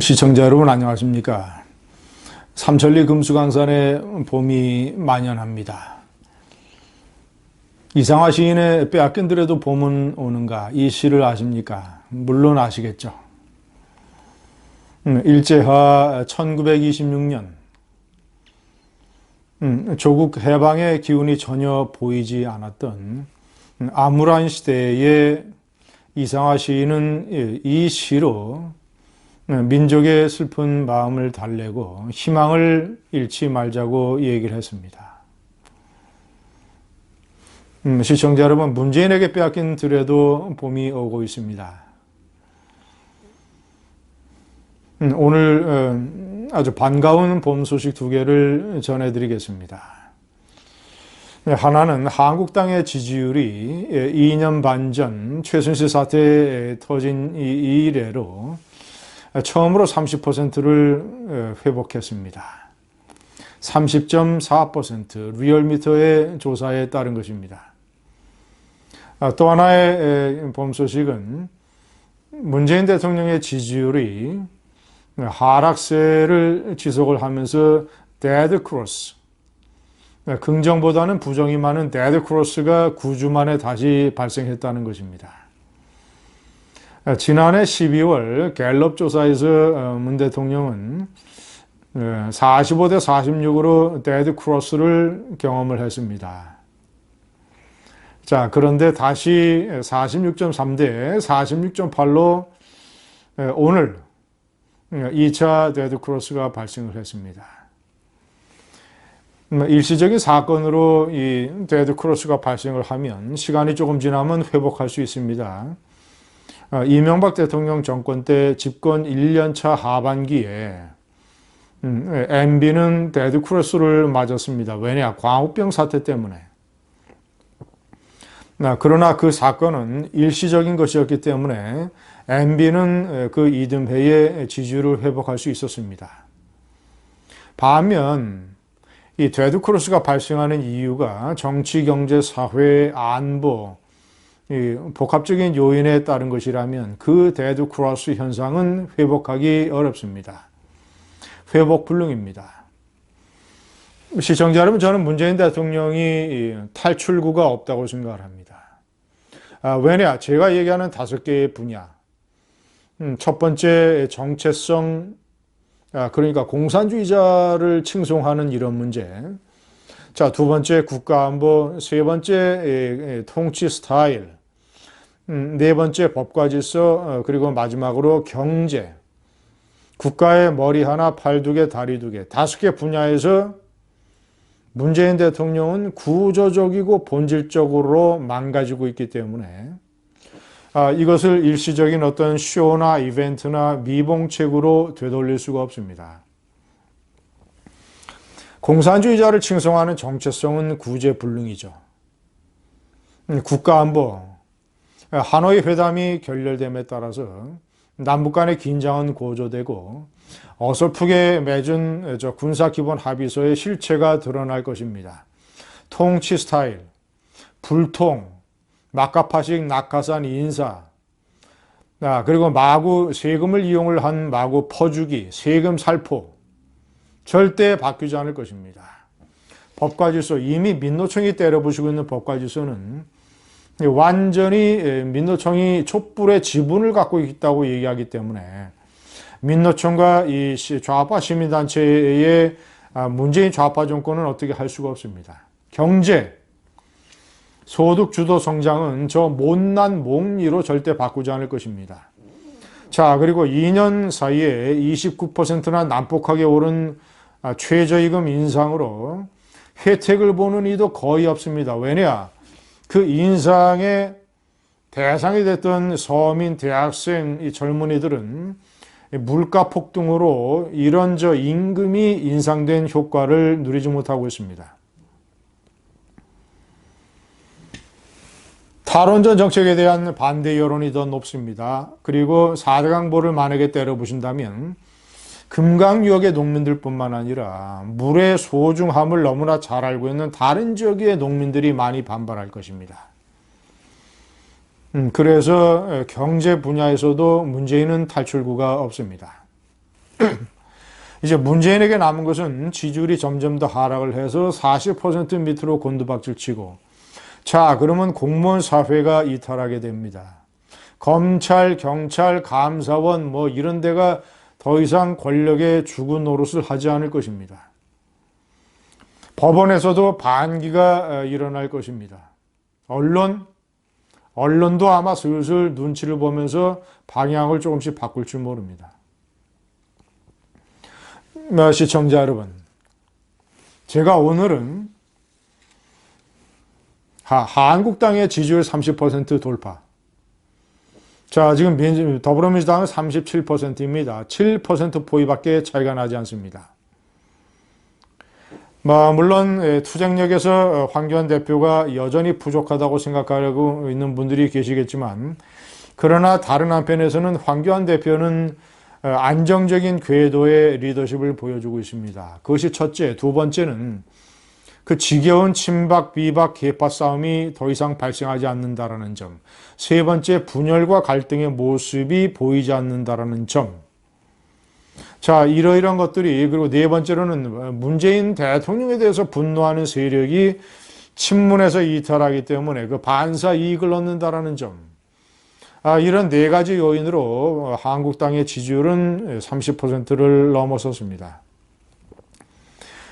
시청자 여러분 안녕하십니까. 삼천리 금수강산에 봄이 만연합니다. 이상화 시인의 빼앗긴 들에도 봄은 오는가, 이 시를 아십니까? 물론 아시겠죠. 일제하 1926년 조국 해방의 기운이 전혀 보이지 않았던 암울한 시대에 이상화 시인은 이 시로 민족의 슬픈 마음을 달래고 희망을 잃지 말자고 얘기를 했습니다. 시청자 여러분, 문재인에게 빼앗긴 들에도 봄이 오고 있습니다. 오늘 아주 반가운 봄 소식 두 개를 전해드리겠습니다. 하나는 한국당의 지지율이 2년 반 전 최순실 사태 터진 이래로 처음으로 30%를 회복했습니다. 30.4% 리얼미터의 조사에 따른 것입니다. 또 하나의 봄 소식은 문재인 대통령의 지지율이 하락세를 지속을 하면서 데드 크로스, 긍정보다는 부정이 많은 데드 크로스가 9주 만에 다시 발생했다는 것입니다. 지난해 12월 갤럽 조사에서 문 대통령은 45대 46으로 데드 크로스를 경험을 했습니다. 자, 그런데 다시 46.3대 46.8로 오늘 2차 데드 크로스가 발생을 했습니다. 일시적인 사건으로 이 데드 크로스가 발생을 하면 시간이 조금 지나면 회복할 수 있습니다. 이명박 대통령 정권 때 집권 1년차 하반기에 MB는 데드 크로스를 맞았습니다. 왜냐? 광우병 사태 때문에. 그러나 그 사건은 일시적인 것이었기 때문에 MB는 그 이듬해에 지지율을 회복할 수 있었습니다. 반면 이 데드 크로스가 발생하는 이유가 정치, 경제, 사회, 안보, 이 복합적인 요인에 따른 것이라면 그 데드 크로스 현상은 회복하기 어렵습니다. 회복 불능입니다. 시청자 여러분, 저는 문재인 대통령이 탈출구가 없다고 생각을 합니다. 왜냐? 제가 얘기하는 5개의 분야. 첫 번째 정체성, 그러니까 공산주의자를 칭송하는 이런 문제. 자, 두 번째 국가안보, 세 번째 통치 스타일, 네 번째 법과 질서, 그리고 마지막으로 경제. 국가의 머리 하나, 팔 두 개, 다리 두 개, 5개 분야에서 문재인 대통령은 구조적이고 본질적으로 망가지고 있기 때문에 이것을 일시적인 어떤 쇼나 이벤트나 미봉책으로 되돌릴 수가 없습니다. 공산주의자를 칭송하는 정체성은 구제불능이죠. 국가안보, 하노이 회담이 결렬됨에 따라서 남북 간의 긴장은 고조되고 어설프게 맺은 군사기본합의서의 실체가 드러날 것입니다. 통치 스타일, 불통, 막가파식 낙하산 인사, 그리고 마구 세금을 이용을 한 마구 퍼주기, 세금 살포, 절대 바뀌지 않을 것입니다. 법과 질서, 이미 민노총이 때려부수고 있는 법과 질서는 완전히 민노총이 촛불의 지분을 갖고 있다고 얘기하기 때문에 민노총과 이 좌파 시민단체의 문재인 좌파 정권은 어떻게 할 수가 없습니다. 경제, 소득 주도 성장은 저 못난 몽리로 절대 바꾸지 않을 것입니다. 자, 그리고 2년 사이에 29%나 난폭하게 오른 최저임금 인상으로 혜택을 보는 이도 거의 없습니다. 왜냐? 그 인상의 대상이 됐던 서민, 대학생, 이 젊은이들은 물가 폭등으로 이런 임금이 인상된 효과를 누리지 못하고 있습니다. 탈원전 정책에 대한 반대 여론이 더 높습니다. 그리고 4대 강보를 만약에 때려부신다면 금강유역의 농민들뿐만 아니라 물의 소중함을 너무나 잘 알고 있는 다른 지역의 농민들이 많이 반발할 것입니다. 그래서 경제 분야에서도 문재인은 탈출구가 없습니다. 이제 문재인에게 남은 것은 지지율이 점점 더 하락을 해서 40% 밑으로 곤두박질 치고, 자, 그러면 공무원 사회가 이탈하게 됩니다. 검찰, 경찰, 감사원 뭐 이런 데가 더 이상 권력의 주구 노릇을 하지 않을 것입니다. 법원에서도 반기가 일어날 것입니다. 언론도 아마 슬슬 눈치를 보면서 방향을 조금씩 바꿀 줄 모릅니다. 시청자 여러분, 제가 오늘은 한국당의 지지율 30% 돌파. 자, 지금 더불어민주당은 37%입니다. 7%포인트밖에 차이가 나지 않습니다. 물론 투쟁력에서 황교안 대표가 여전히 부족하다고 생각하고 있는 분들이 계시겠지만, 그러나 다른 한편에서는 황교안 대표는 안정적인 궤도의 리더십을 보여주고 있습니다. 그것이 첫째. 두 번째는 그 지겨운 친박, 비박, 계파 싸움이 더 이상 발생하지 않는다라는 점. 세 번째, 분열과 갈등의 모습이 보이지 않는다라는 점. 자, 이러이러한 것들이, 그리고 네 번째로는 문재인 대통령에 대해서 분노하는 세력이 친문에서 이탈하기 때문에 그 반사 이익을 얻는다라는 점. 이런 네 가지 요인으로 한국당의 지지율은 30%를 넘어섰습니다.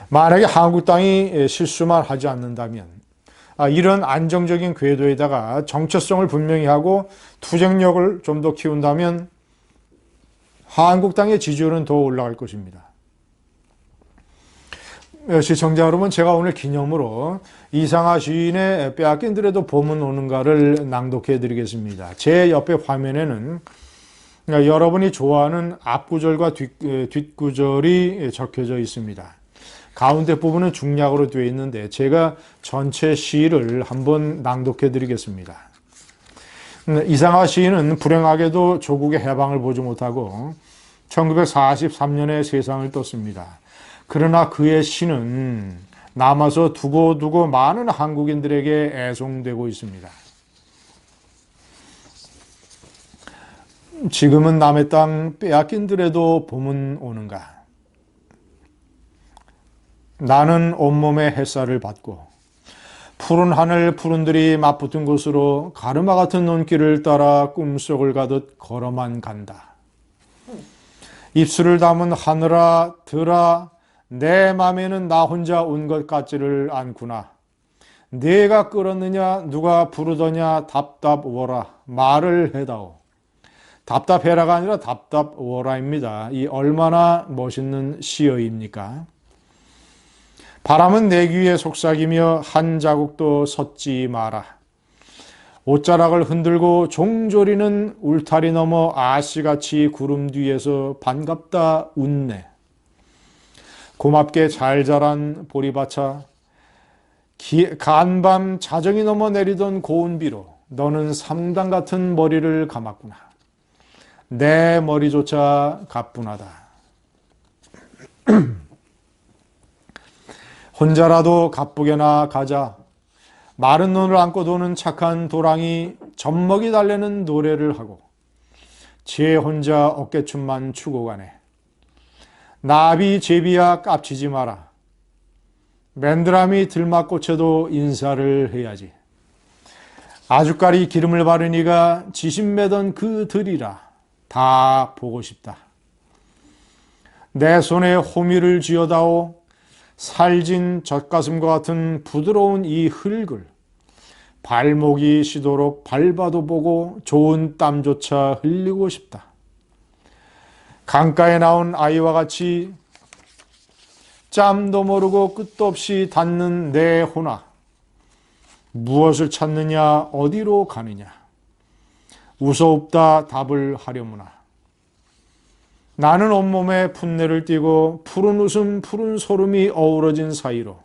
만약에 한국당이 실수만 하지 않는다면, 이런 안정적인 궤도에다가 정체성을 분명히 하고 투쟁력을 좀 더 키운다면 한국당의 지지율은 더 올라갈 것입니다. 시청자 여러분, 제가 오늘 기념으로 이상하 시인의 빼앗긴들에도 봄은 오는가를 낭독해 드리겠습니다. 제 옆에 화면에는 여러분이 좋아하는 앞구절과 뒷구절이 적혀져 있습니다. 가운데 부분은 중약으로 되어 있는데 제가 전체 시를 한번 낭독해 드리겠습니다. 이상하 시인은 불행하게도 조국의 해방을 보지 못하고 1943년에 세상을 떴습니다. 그러나 그의 시는 남아서 두고두고 많은 한국인들에게 애송되고 있습니다. 지금은 남의 땅 빼앗긴들에도 봄은 오는가. 나는 온몸에 햇살을 받고 푸른 하늘 푸른들이 맞붙은 곳으로 가르마 같은 눈길을 따라 꿈속을 가듯 걸어만 간다. 입술을 담은 하늘아 들아 내 맘에는 나 혼자 온 것 같지를 않구나. 내가 끌었느냐 누가 부르더냐 답답워라 말을 해다오. 답답해라가 아니라 답답워라입니다. 이 얼마나 멋있는 시어입니까? 바람은 내 귀에 속삭이며 한 자국도 섰지 마라. 옷자락을 흔들고 종조리는 울타리 넘어 아씨같이 구름 뒤에서 반갑다 웃네. 고맙게 잘 자란 보리밭아 간밤 자정이 넘어 내리던 고운 비로 너는 삼당 같은 머리를 감았구나. 내 머리조차 가뿐하다. 혼자라도 가쁘게나 가자. 마른 눈을 안고 도는 착한 도랑이 젖먹이 달래는 노래를 하고 제 혼자 어깨춤만 추고 가네. 나비 제비야 깝치지 마라. 맨드라미 들막꽃에도 인사를 해야지. 아주까리 기름을 바르니가 지신매던 그 들이라 다 보고 싶다. 내 손에 호미를 쥐어다오. 살진 젖가슴과 같은 부드러운 이 흙을 발목이 시도록 밟아도 보고 좋은 땀조차 흘리고 싶다. 강가에 나온 아이와 같이 짬도 모르고 끝도 없이 닿는 내 호나. 무엇을 찾느냐 어디로 가느냐. 웃어옵다 답을 하려무나. 나는 온몸에 풋내를 띠고 푸른 웃음 푸른 소름이 어우러진 사이로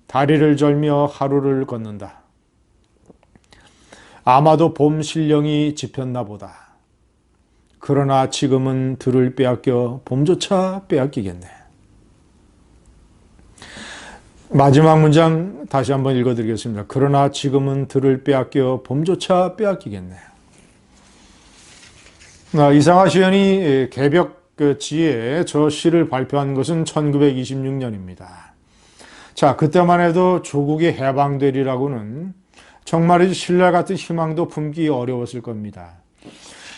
다리를 절며 하루를 걷는다. 아마도 봄 신령이 집혔나 보다. 그러나 지금은 들을 빼앗겨 봄조차 빼앗기겠네. 마지막 문장 다시 한번 읽어드리겠습니다. 그러나 지금은 들을 빼앗겨 봄조차 빼앗기겠네. 이상하 시인이 개벽 그 지에 저 시를 발표한 것은 1926년입니다. 자, 그때만 해도 조국이 해방되리라고는 정말이지 신라 같은 희망도 품기 어려웠을 겁니다.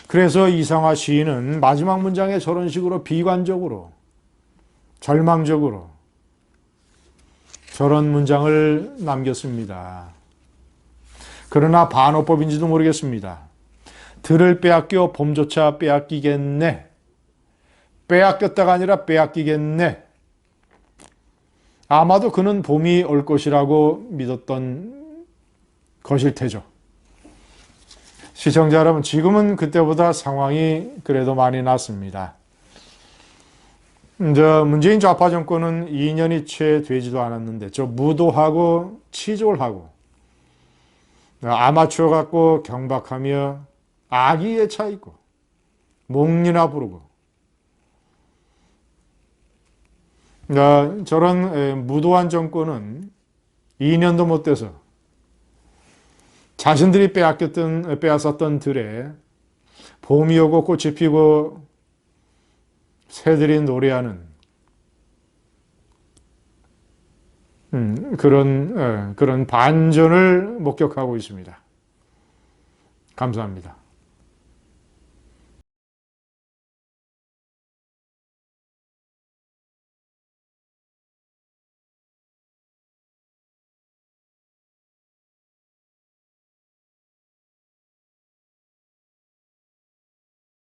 그래서 이상화 시인은 마지막 문장에 저런 식으로 비관적으로, 절망적으로 저런 문장을 남겼습니다. 그러나 반어법인지도 모르겠습니다. 들을 빼앗겨 봄조차 빼앗기겠네. 빼앗겼다가 아니라 빼앗기겠네. 아마도 그는 봄이 올 것이라고 믿었던 것일 테죠. 시청자 여러분, 지금은 그때보다 상황이 그래도 많이 낫습니다. 문재인 좌파 정권은 2년이 채 되지도 않았는데 저 무도하고 치졸하고 아마추어 같고 경박하며 악의에 차 있고 목리나 부르고 저런 무도한 정권은 2년도 못 돼서 자신들이 빼앗았던 들에 봄이 오고 꽃이 피고 새들이 노래하는 그런 반전을 목격하고 있습니다. 감사합니다.